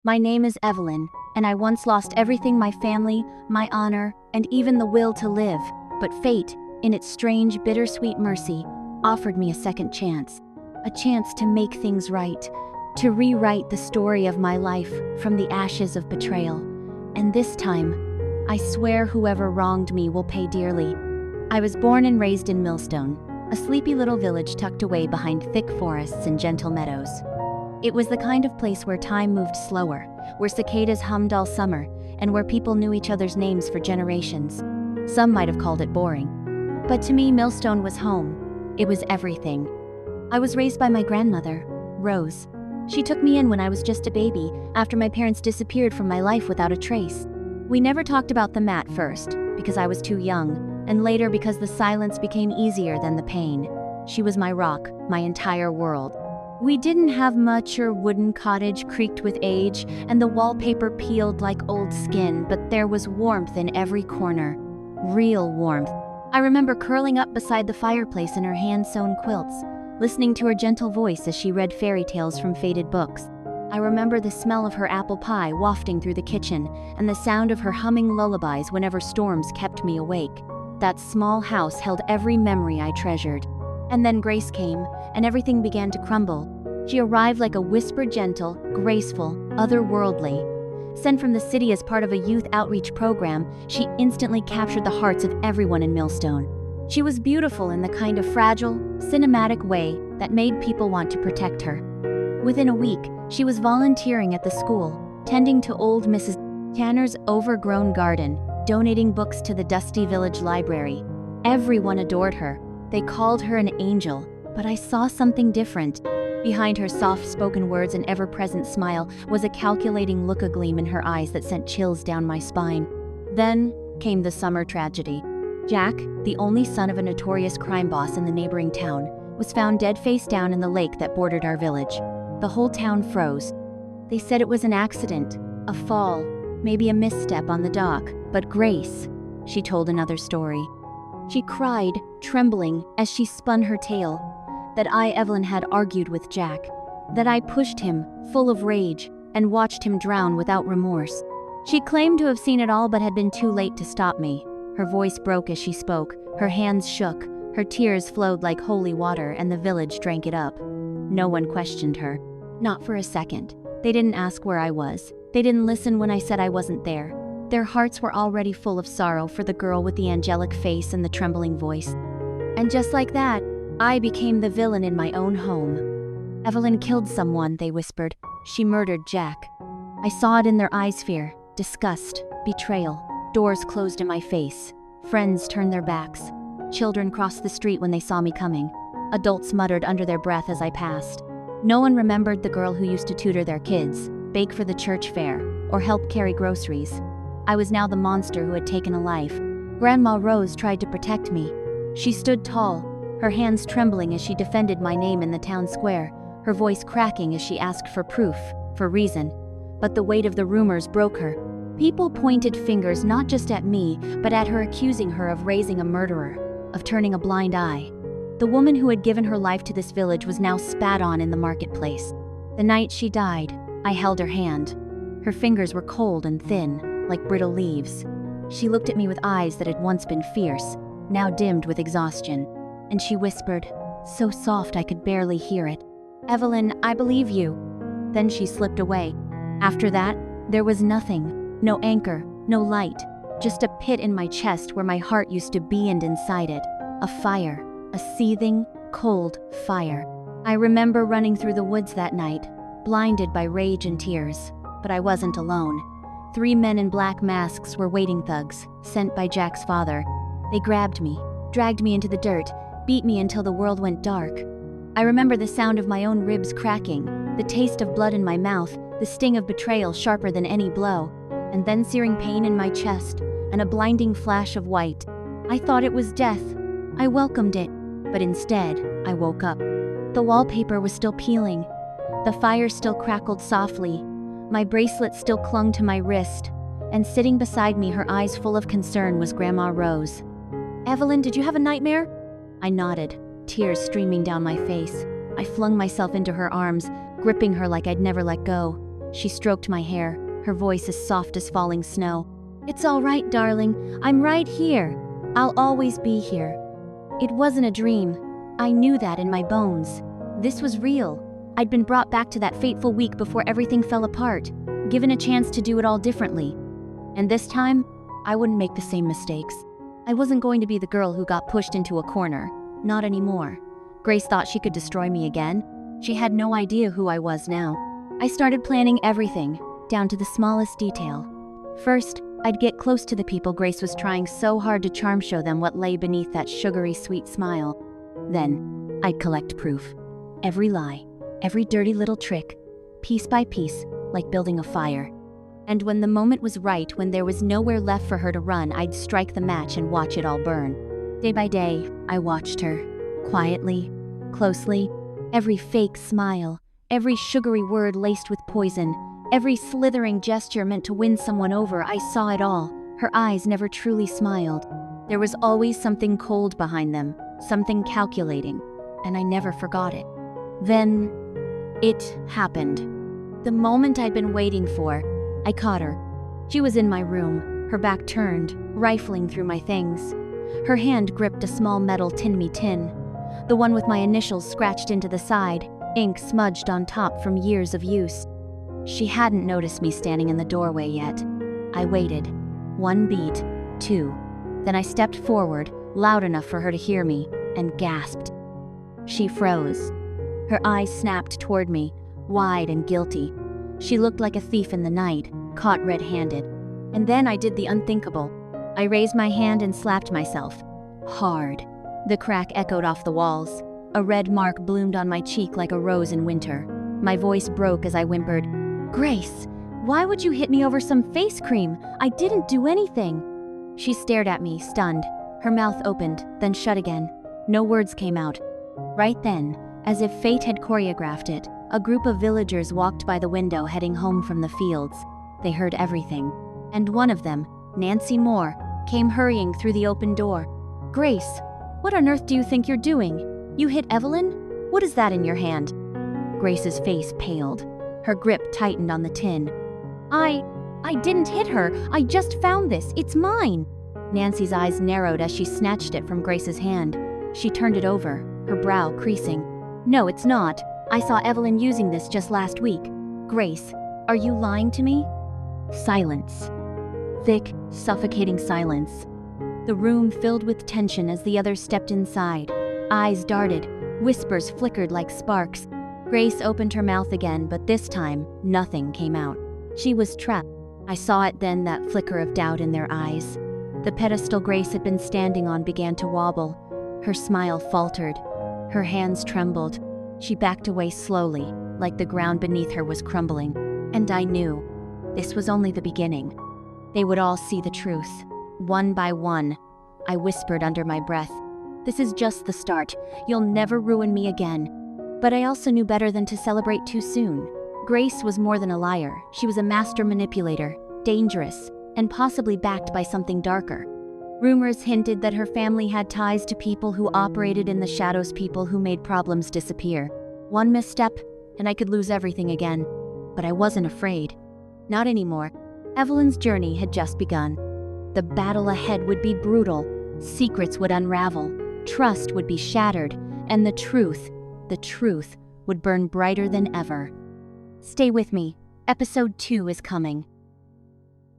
My name is Evelyn, and I once lost everything: my family, my honor, and even the will to live. But fate, in its strange, bittersweet mercy, offered me a second chance. A chance to make things right, to rewrite the story of my life from the ashes of betrayal. And this time, I swear whoever wronged me will pay dearly. I was born and raised in Millstone, a sleepy little village tucked away behind thick forests and gentle meadows. It was the kind of place where time moved slower, where cicadas hummed all summer, and where people knew each other's names for generations. Some might have called it boring. But to me, Millstone was home. It was everything. I was raised by my grandmother, Rose. She took me in when I was just a baby, after my parents disappeared from my life without a trace. We never talked about them at first, because I was too young, and later because the silence became easier than the pain. She was my rock, my entire world. We didn't have much. Our wooden cottage creaked with age, and the wallpaper peeled like old skin, but there was warmth in every corner. Real warmth. I remember curling up beside the fireplace in her hand-sewn quilts, listening to her gentle voice as she read fairy tales from faded books. I remember the smell of her apple pie wafting through the kitchen, and the sound of her humming lullabies whenever storms kept me awake. That small house held every memory I treasured. And then Grace came, and everything began to crumble. She arrived like a whisper, gentle, graceful, otherworldly. Sent from the city as part of a youth outreach program, she instantly captured the hearts of everyone in Millstone. She was beautiful in the kind of fragile, cinematic way that made people want to protect her. Within a week, she was volunteering at the school, tending to old Mrs. Tanner's overgrown garden, donating books to the dusty village library. Everyone adored her. They called her an angel, but I saw something different. Behind her soft-spoken words and ever-present smile was a calculating look agleam in her eyes that sent chills down my spine. Then came the summer tragedy. Jack, the only son of a notorious crime boss in the neighboring town, was found dead face down in the lake that bordered our village. The whole town froze. They said it was an accident, a fall, maybe a misstep on the dock. But Grace, she told another story. She cried, trembling, as she spun her tale, that I, Evelyn, had argued with Jack, that I pushed him, full of rage, and watched him drown without remorse. She claimed to have seen it all but had been too late to stop me. Her voice broke as she spoke, her hands shook, her tears flowed like holy water, and the village drank it up. No one questioned her. Not for a second. They didn't ask where I was. They didn't listen when I said I wasn't there. Their hearts were already full of sorrow for the girl with the angelic face and the trembling voice. And just like that, I became the villain in my own home. Evelyn killed someone, they whispered. She murdered Jack. I saw it in their eyes: fear, disgust, betrayal. Doors closed in my face. Friends turned their backs. Children crossed the street when they saw me coming. Adults muttered under their breath as I passed. No one remembered the girl who used to tutor their kids, bake for the church fair, or help carry groceries. I was now the monster who had taken a life. Grandma Rose tried to protect me. She stood tall, her hands trembling as she defended my name in the town square, her voice cracking as she asked for proof, for reason. But the weight of the rumors broke her. People pointed fingers not just at me, but at her, accusing her of raising a murderer, of turning a blind eye. The woman who had given her life to this village was now spat on in the marketplace. The night she died, I held her hand. Her fingers were cold and thin, like brittle leaves. She looked at me with eyes that had once been fierce, now dimmed with exhaustion. And she whispered, so soft I could barely hear it, "Evelyn, I believe you." Then she slipped away. After that, there was nothing. No anchor, no light, just a pit in my chest where my heart used to be, and inside it, a fire, a seething, cold fire. I remember running through the woods that night, blinded by rage and tears, but I wasn't alone. 3 men in black masks were waiting thugs, sent by Jack's father. They grabbed me, dragged me into the dirt, beat me until the world went dark. I remember the sound of my own ribs cracking, the taste of blood in my mouth, the sting of betrayal sharper than any blow, and then searing pain in my chest, and a blinding flash of white. I thought it was death. I welcomed it, but instead, I woke up. The wallpaper was still peeling. The fire still crackled softly. My bracelet still clung to my wrist, and sitting beside me, her eyes full of concern, was Grandma Rose. "Evelyn, did you have a nightmare?" I nodded, tears streaming down my face. I flung myself into her arms, gripping her like I'd never let go. She stroked my hair, her voice as soft as falling snow. "It's all right, darling. I'm right here. I'll always be here." It wasn't a dream. I knew that in my bones. This was real. I'd been brought back to that fateful week before everything fell apart, given a chance to do it all differently. And this time, I wouldn't make the same mistakes. I wasn't going to be the girl who got pushed into a corner. Not anymore. Grace thought she could destroy me again. She had no idea who I was now. I started planning everything, down to the smallest detail. First, I'd get close to the people Grace was trying so hard to charm, show them what lay beneath that sugary sweet smile. Then, I'd collect proof. Every lie, every dirty little trick, piece by piece, like building a fire. And when the moment was right, when there was nowhere left for her to run, I'd strike the match and watch it all burn. Day by day, I watched her, quietly, closely, every fake smile, every sugary word laced with poison, every slithering gesture meant to win someone over. I saw it all. Her eyes never truly smiled. There was always something cold behind them, something calculating, and I never forgot it. Then, it happened. The moment I'd been waiting for. I caught her. She was in my room, her back turned, rifling through my things. Her hand gripped a small metal tin, the one with my initials scratched into the side, ink smudged on top from years of use. She hadn't noticed me standing in the doorway yet. I waited. 1 beat, 2. Then I stepped forward, loud enough for her to hear me, and gasped. She froze. Her eyes snapped toward me, wide and guilty. She looked like a thief in the night, caught red-handed. And then I did the unthinkable. I raised my hand and slapped myself. Hard. The crack echoed off the walls. A red mark bloomed on my cheek like a rose in winter. My voice broke as I whimpered, "Grace, why would you hit me over some face cream? I didn't do anything." She stared at me, stunned. Her mouth opened, then shut again. No words came out. Right then, as if fate had choreographed it, a group of villagers walked by the window heading home from the fields. They heard everything. And one of them, Nancy Moore, came hurrying through the open door. "Grace, what on earth do you think you're doing? You hit Evelyn? What is that in your hand?" Grace's face paled. Her grip tightened on the tin. I didn't hit her. I just found this. It's mine." Nancy's eyes narrowed as she snatched it from Grace's hand. She turned it over, her brow creasing. "No, it's not. I saw Evelyn using this just last week. Grace, are you lying to me?" Silence. Thick, suffocating silence. The room filled with tension as the others stepped inside. Eyes darted, whispers flickered like sparks. Grace opened her mouth again, but this time, nothing came out. She was trapped. I saw it then, that flicker of doubt in their eyes. The pedestal Grace had been standing on began to wobble. Her smile faltered. Her hands trembled. She backed away slowly, like the ground beneath her was crumbling. And I knew. This was only the beginning. They would all see the truth. One by one. I whispered under my breath, "This is just the start. You'll never ruin me again." But I also knew better than to celebrate too soon. Grace was more than a liar. She was a master manipulator, dangerous, and possibly backed by something darker. Rumors hinted that her family had ties to people who operated in the shadows, people who made problems disappear. One misstep, and I could lose everything again. But I wasn't afraid. Not anymore. Evelyn's journey had just begun. The battle ahead would be brutal. Secrets would unravel. Trust would be shattered. And the truth would burn brighter than ever. Stay with me. Episode 2 is coming.